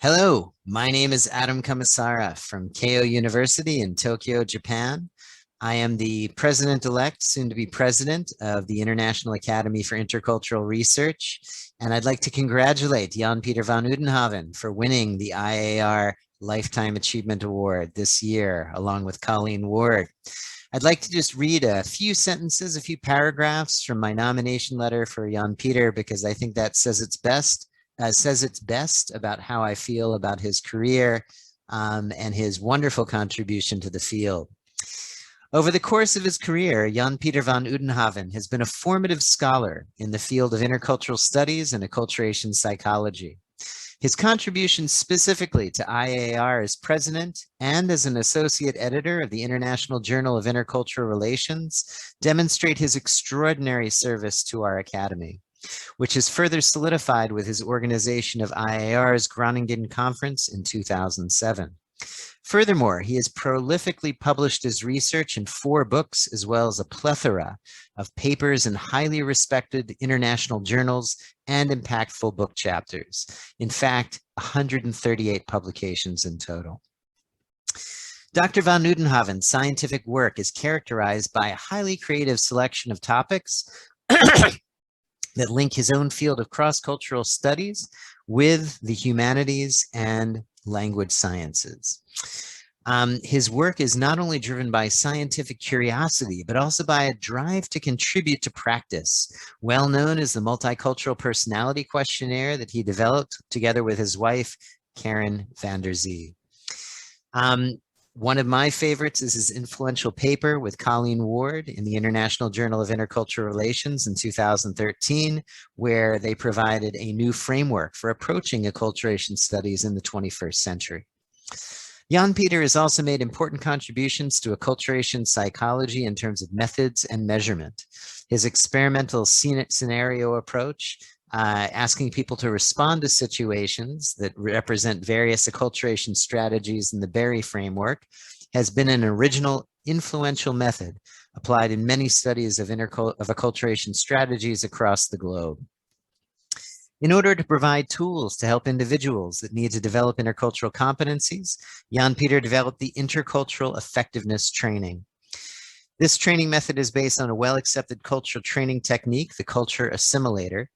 Hello, my name is Adam Kamisara from Keio University in Tokyo, Japan. I am the president-elect, soon to be president of the International Academy for Intercultural Research, and I'd like to congratulate Jan-Peter van Oudenhoven for winning the IAIR Lifetime Achievement Award this year, along with Colleen Ward. I'd like to just read a few sentences, a few paragraphs from my nomination letter for Jan-Peter, because I think that says it's best about how I feel about his career and his wonderful contribution to the field. Over the course of his career, Jan-Peter van Oudenhoven has been a formative scholar in the field of intercultural studies and acculturation psychology. His contributions specifically to IAIR as president and as an associate editor of the International Journal of Intercultural Relations demonstrate his extraordinary service to our academy, which is further solidified with his organization of IAIR's Groningen conference in 2007. Furthermore, he has prolifically published his research in 4 books, as well as a plethora of papers in highly respected international journals and impactful book chapters. In fact, 138 publications in total. Dr. van Oudenhoven's scientific work is characterized by a highly creative selection of topics that link his own field of cross-cultural studies with the humanities and language sciences. His work is not only driven by scientific curiosity, but also by a drive to contribute to practice, well known as the Multicultural Personality Questionnaire that he developed together with his wife, Karen van der Zee. One of my favorites is his influential paper with Colleen Ward in the International Journal of Intercultural Relations in 2013, where they provided a new framework for approaching acculturation studies in the 21st century. Jan-Peter has also made important contributions to acculturation psychology in terms of methods and measurement. His experimental scenario approach, asking people to respond to situations that represent various acculturation strategies in the Berry framework, has been an original, influential method applied in many studies of acculturation strategies across the globe. In order to provide tools to help individuals that need to develop intercultural competencies, Jan-Peter developed the Intercultural Effectiveness Training. This training method is based on a well-accepted cultural training technique, the culture assimilator,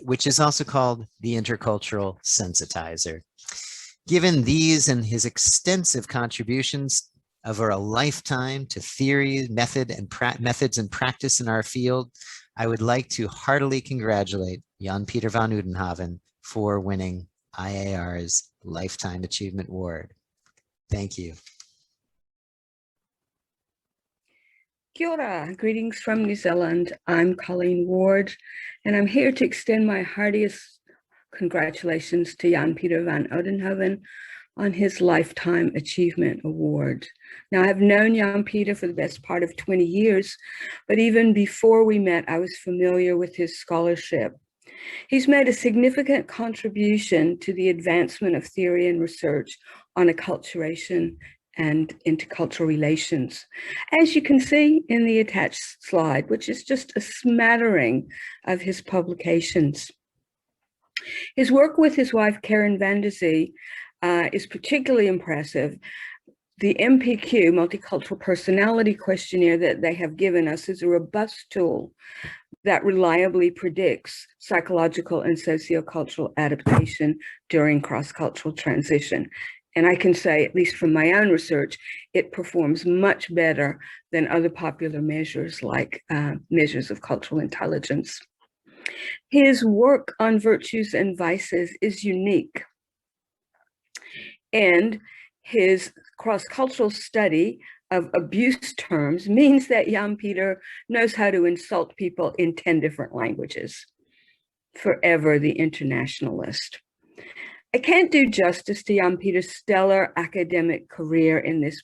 which is also called the intercultural sensitizer. Given these and his extensive contributions over a lifetime to theory, methods and practice in our field, I would like to heartily congratulate Jan-Peter van Oudenhoven for winning IAIR's Lifetime Achievement Award. Thank you. Kia ora, greetings from New Zealand. I'm Colleen Ward, and I'm here to extend my heartiest congratulations to Jan-Peter van Oudenhoven on his Lifetime Achievement Award. Now, I've known Jan-Peter for the best part of 20 years, but even before we met, I was familiar with his scholarship. He's made a significant contribution to the advancement of theory and research on acculturation and intercultural relations, as you can see in the attached slide, which is just a smattering of his publications. His work with his wife, Karen van der Zee, is particularly impressive. The MPQ, Multicultural Personality Questionnaire, that they have given us is a robust tool that reliably predicts psychological and sociocultural adaptation during cross-cultural transition. And I can say, at least from my own research, it performs much better than other popular measures like measures of cultural intelligence. His work on virtues and vices is unique. And his cross-cultural study of abuse terms means that Jan-Peter knows how to insult people in 10 different languages. Forever the internationalist. I can't do justice to Jan-Peter's stellar academic career in this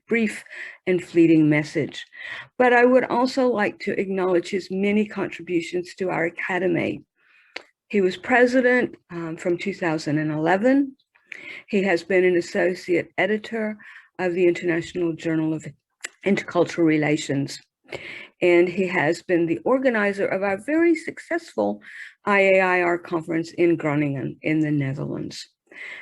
brief and fleeting message, but I would also like to acknowledge his many contributions to our academy. He was president from 2011. He has been an associate editor of the International Journal of Intercultural Relations, and he has been the organizer of our very successful IAIR conference in Groningen in the Netherlands.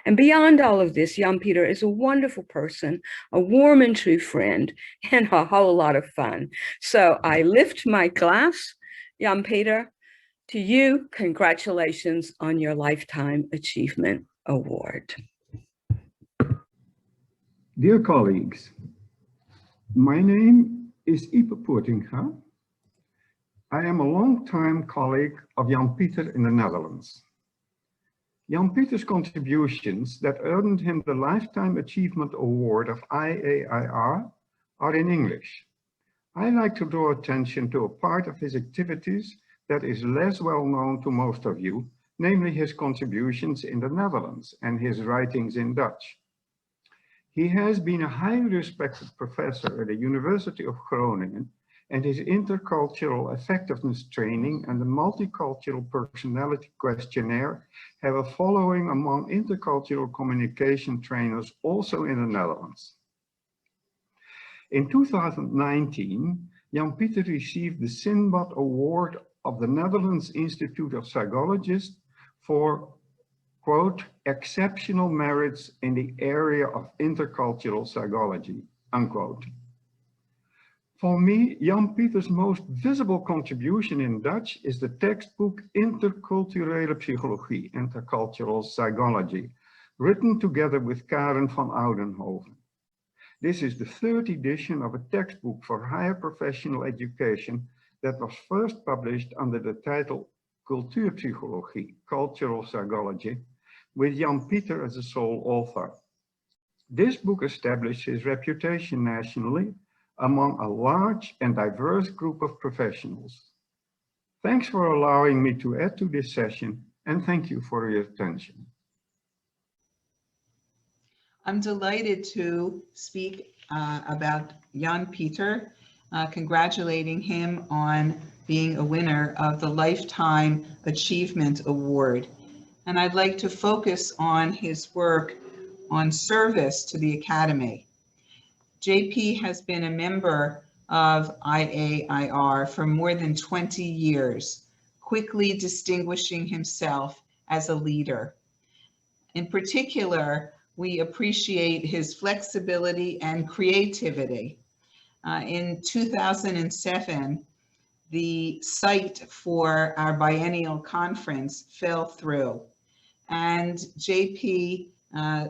And beyond all of this, Jan-Peter is a wonderful person, a warm and true friend, and a whole lot of fun. So I lift my glass, Jan-Peter, to you. Congratulations on your Lifetime Achievement Award. Dear colleagues, my name is Ipe Poortinga. I am a long-time colleague of Jan-Peter in the Netherlands. Jan-Peter's contributions that earned him the Lifetime Achievement Award of IAIR are in English. I like to draw attention to a part of his activities that is less well known to most of you, namely his contributions in the Netherlands and his writings in Dutch. He has been a highly respected professor at the University of Groningen, and his intercultural effectiveness training and the Multicultural Personality Questionnaire have a following among intercultural communication trainers also in the Netherlands. In 2019, Jan-Peter received the Sinbad Award of the Netherlands Institute of Psychologists for, quote, exceptional merits in the area of intercultural psychology, unquote. For me, Jan-Peter's most visible contribution in Dutch is the textbook Interculturele Psychologie, Intercultural Psychology, written together with Karen van Oudenhoven. This is the third edition of a textbook for higher professional education that was first published under the title Cultuurpsychologie, Cultural Psychology, with Jan-Peter as the sole author. This book established his reputation nationally among a large and diverse group of professionals. Thanks for allowing me to add to this session, and thank you for your attention. I'm delighted to speak about Jan-Peter, congratulating him on being a winner of the Lifetime Achievement Award. And I'd like to focus on his work on service to the Academy. JP has been a member of IAIR for more than 20 years, quickly distinguishing himself as a leader. In particular, we appreciate his flexibility and creativity. In 2007, the site for our biennial conference fell through, and JP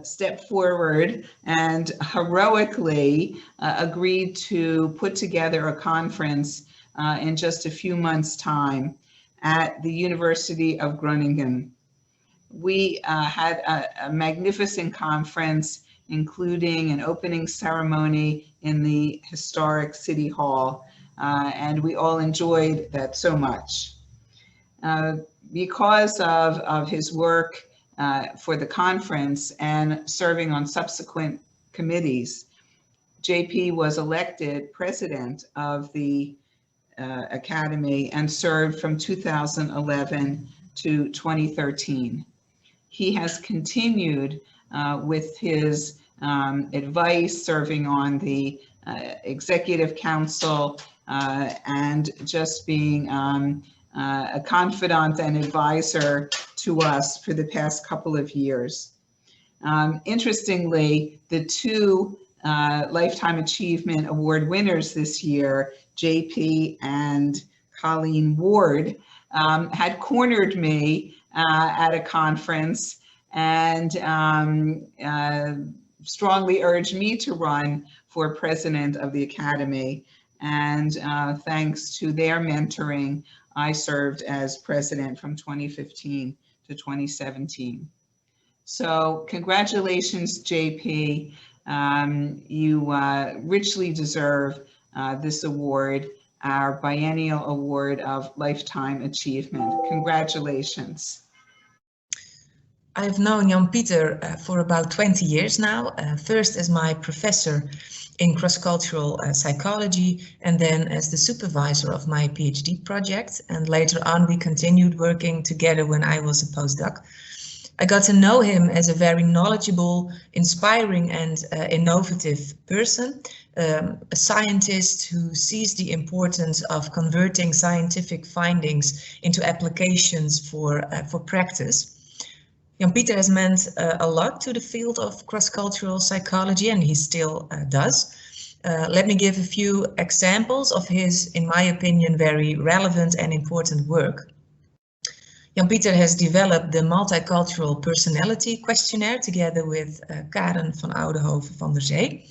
stepped forward and heroically agreed to put together a conference in just a few months' time at the University of Groningen. We had a magnificent conference, including an opening ceremony in the historic City Hall, and we all enjoyed that so much. Because of his work for the conference and serving on subsequent committees, JP was elected president of the Academy and served from 2011 to 2013. He has continued with his advice, serving on the Executive Council and just being a confidant and advisor to us for the past couple of years. Interestingly, the two Lifetime Achievement Award winners this year, JP and Colleen Ward, had cornered me at a conference and strongly urged me to run for president of the Academy. And thanks to their mentoring, I served as president from 2015 to 2017. So congratulations, JP. You richly deserve this award, our biennial award of Lifetime Achievement. Congratulations. I've known Jan-Peter for about 20 years now, first as my professor in cross-cultural psychology, and then as the supervisor of my PhD project. And later on, we continued working together when I was a postdoc. I got to know him as a very knowledgeable, inspiring, and innovative person, a scientist who sees the importance of converting scientific findings into applications for practice. Jan-Pieter has meant a lot to the field of cross-cultural psychology, and he still does. Let me give a few examples of his, in my opinion, very relevant and important work. Jan-Pieter has developed the Multicultural Personality Questionnaire together with Karen van Oudenhoven van der Zee.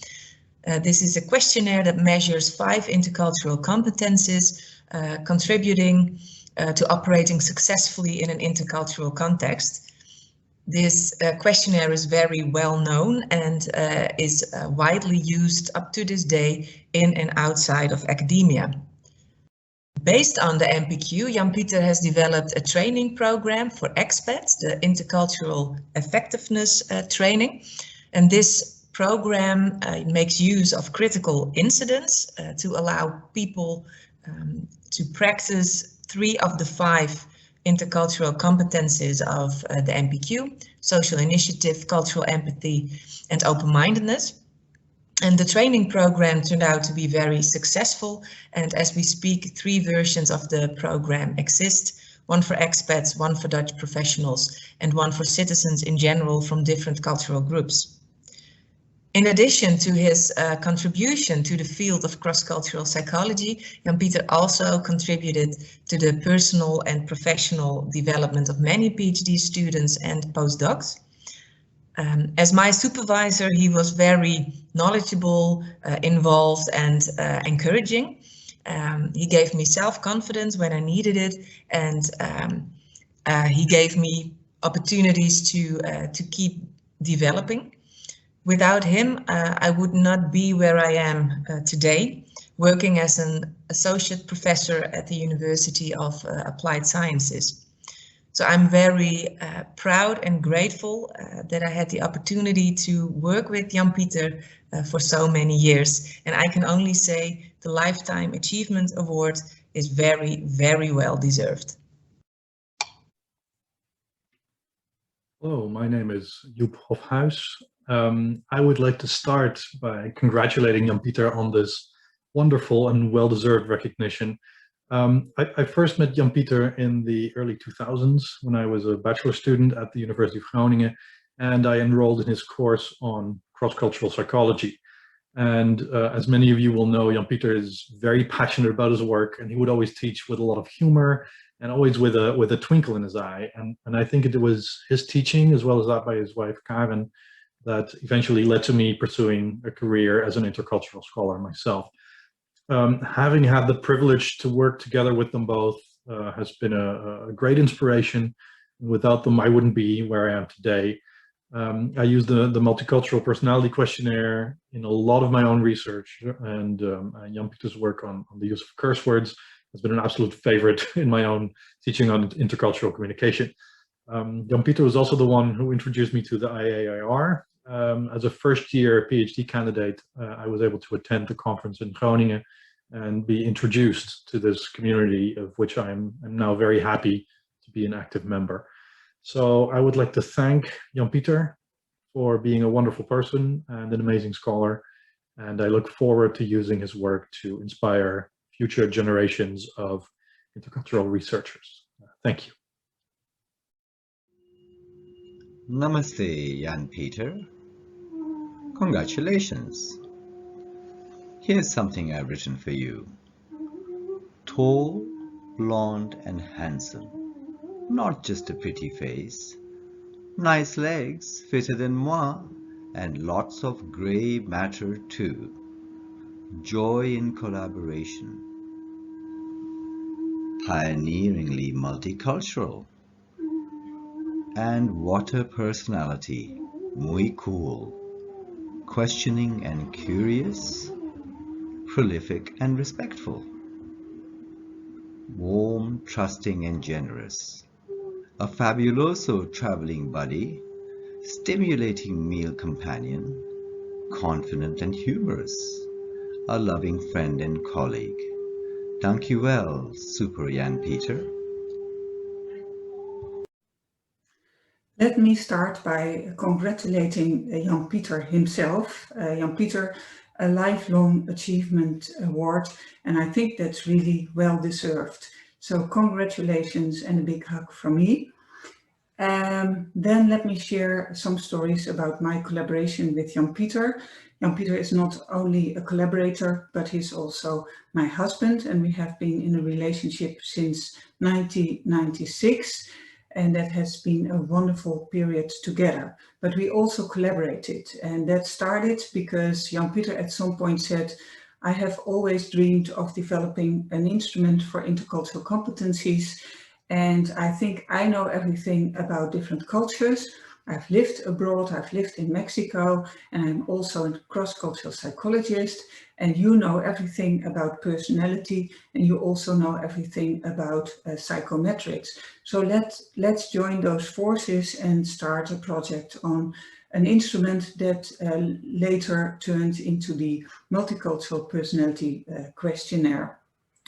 This is a questionnaire that measures 5 intercultural competences contributing to operating successfully in an intercultural context. This questionnaire is very well known and is widely used up to this day in and outside of academia. Based on the MPQ, Jan-Pieter has developed a training program for expats, the Intercultural Effectiveness Training. And this program makes use of critical incidents to allow people to practice 3 of the 5 intercultural competencies of the MPQ: social initiative, cultural empathy, and open-mindedness. And the training program turned out to be very successful. And as we speak, 3 versions of the program exist: one for expats, one for Dutch professionals, and one for citizens in general from different cultural groups. In addition to his contribution to the field of cross-cultural psychology, Jan-Pieter also contributed to the personal and professional development of many PhD students and postdocs. As my supervisor, he was very knowledgeable, involved, and encouraging. He gave me self-confidence when I needed it, and he gave me opportunities to keep developing. Without him, I would not be where I am today, working as an associate professor at the University of Applied Sciences. So I'm very proud and grateful that I had the opportunity to work with Jan-Pieter for so many years. And I can only say the Lifetime Achievement Award is very, very well deserved. Hello, my name is Joep Hofhuis. I would like to start by congratulating Jan-Pieter on this wonderful and well-deserved recognition. I first met Jan-Pieter in the early 2000s when I was a bachelor student at the University of Groningen, and I enrolled in his course on cross-cultural psychology. And as many of you will know, Jan-Pieter is very passionate about his work, and he would always teach with a lot of humor and always with a twinkle in his eye. And I think it was his teaching, as well as that by his wife Karen, that eventually led to me pursuing a career as an intercultural scholar myself. Having had the privilege to work together with them both has been a great inspiration. Without them, I wouldn't be where I am today. I use the Multicultural Personality Questionnaire in a lot of my own research, and Jan-Pieter's work on the use of curse words has been an absolute favorite in my own teaching on intercultural communication. Jan-Pieter was also the one who introduced me to the IAIR. As a first-year PhD candidate, I was able to attend the conference in Groningen and be introduced to this community, of which I'm now very happy to be an active member. So I would like to thank Jan-Pieter for being a wonderful person and an amazing scholar, and I look forward to using his work to inspire future generations of intercultural researchers. Thank you. Namaste, Jan-Pieter. Congratulations. Here's something I've written for you. Tall, blonde, and handsome. Not just a pretty face. Nice legs, fitter than moi, and lots of grey matter too. Joy in collaboration. Pioneeringly multicultural. And what a personality. Muy cool. Questioning and curious. Prolific and respectful. Warm, trusting, and generous. A fabuloso traveling buddy. Stimulating meal companion. Confident and humorous. A loving friend and colleague. Dank u wel, Super Jan-Pieter. Let me start by congratulating Jan-Pieter himself. Jan-Pieter, a Lifelong Achievement Award, and I think that's really well deserved. So congratulations and a big hug from me. Then let me share some stories about my collaboration with Jan-Pieter. Jan-Pieter is not only a collaborator, but he's also my husband, and we have been in a relationship since 1996, and that has been a wonderful period together. But we also collaborated, and that started because Jan-Pieter at some point said, I have always dreamed of developing an instrument for intercultural competencies, and I think I know everything about different cultures. I've lived abroad, I've lived in Mexico, and I'm also a cross-cultural psychologist, and you know everything about personality, and you also know everything about psychometrics. So let's join those forces and start a project on an instrument that later turned into the Multicultural Personality Questionnaire.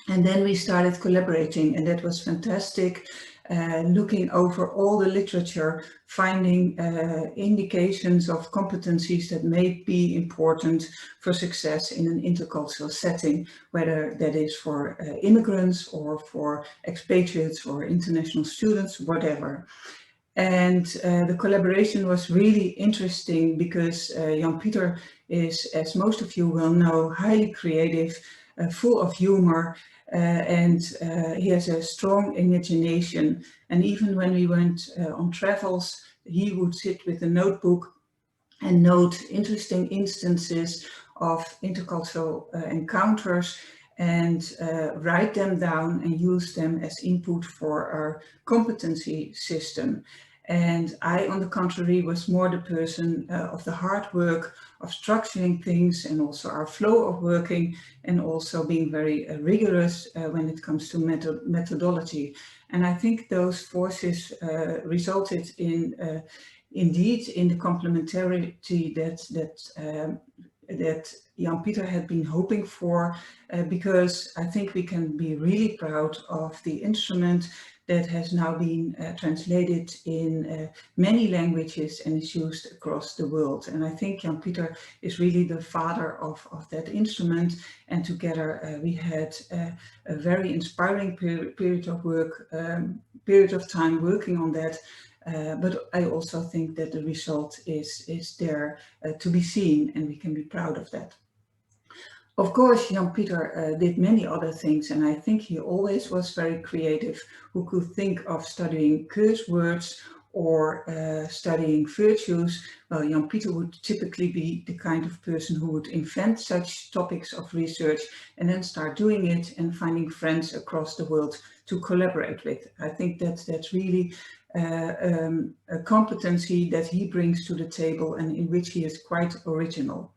And then we started collaborating, and that was fantastic, looking over all the literature, finding indications of competencies that may be important for success in an intercultural setting, whether that is for immigrants or for expatriates or international students, whatever. And the collaboration was really interesting because Jan-Pieter is, as most of you will know, highly creative, full of humor, and he has a strong imagination. And even when we went on travels, he would sit with a notebook and note interesting instances of intercultural encounters and write them down and use them as input for our competency system. And I, on the contrary, was more the person of the hard work, of structuring things, and also our flow of working, and also being very rigorous when it comes to methodology. And I think those forces resulted in, indeed, in the complementarity that Jan-Pieter had been hoping for, because I think we can be really proud of the instrument that has now been translated in many languages and is used across the world. And I think Jan-Pieter is really the father of that instrument, and together we had a very inspiring period of time working on that. But I also think that the result is there to be seen, and we can be proud of that. Of course, Jan-Pieter did many other things, and I think he always was very creative, who could think of studying curse words or studying virtues. Well, Jan-Pieter would typically be the kind of person who would invent such topics of research and then start doing it and finding friends across the world to collaborate with. I think that's really a competency that he brings to the table and in which he is quite original.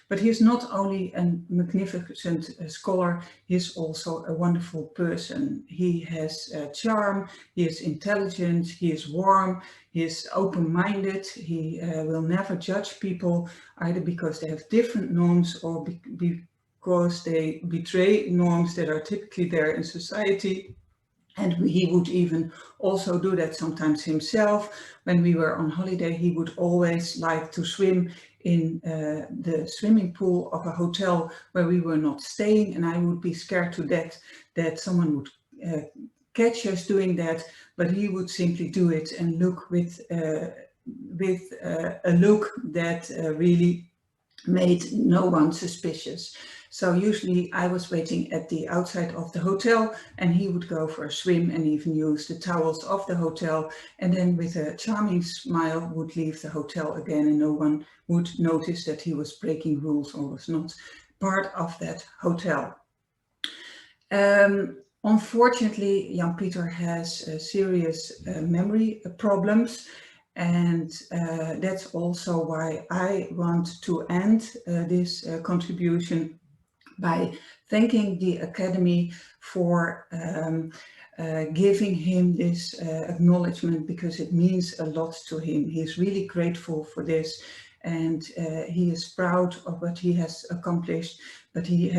But he is not only a magnificent scholar, he is also a wonderful person. He has charm, he is intelligent, he is warm, he is open-minded, he will never judge people either because they have different norms or because they betray norms that are typically there in society. And he would even also do that sometimes himself. When we were on holiday, he would always like to swim in the swimming pool of a hotel where we were not staying, and I would be scared to death that someone would catch us doing that, but he would simply do it and look with a look that really made no one suspicious. So usually I was waiting at the outside of the hotel and he would go for a swim and even use the towels of the hotel, and then with a charming smile would leave the hotel again, and no one would notice that he was breaking rules or was not part of that hotel. Unfortunately, Jan-Pieter has serious memory problems. And that's also why I want to end this contribution by thanking the Academy for giving him this acknowledgement, because it means a lot to him. He is really grateful for this, and he is proud of what he has accomplished, but he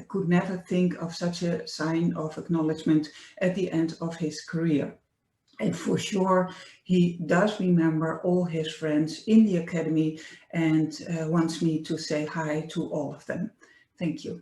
could never think of such a sign of acknowledgement at the end of his career. And for sure, he does remember all his friends in the Academy and wants me to say hi to all of them. Thank you.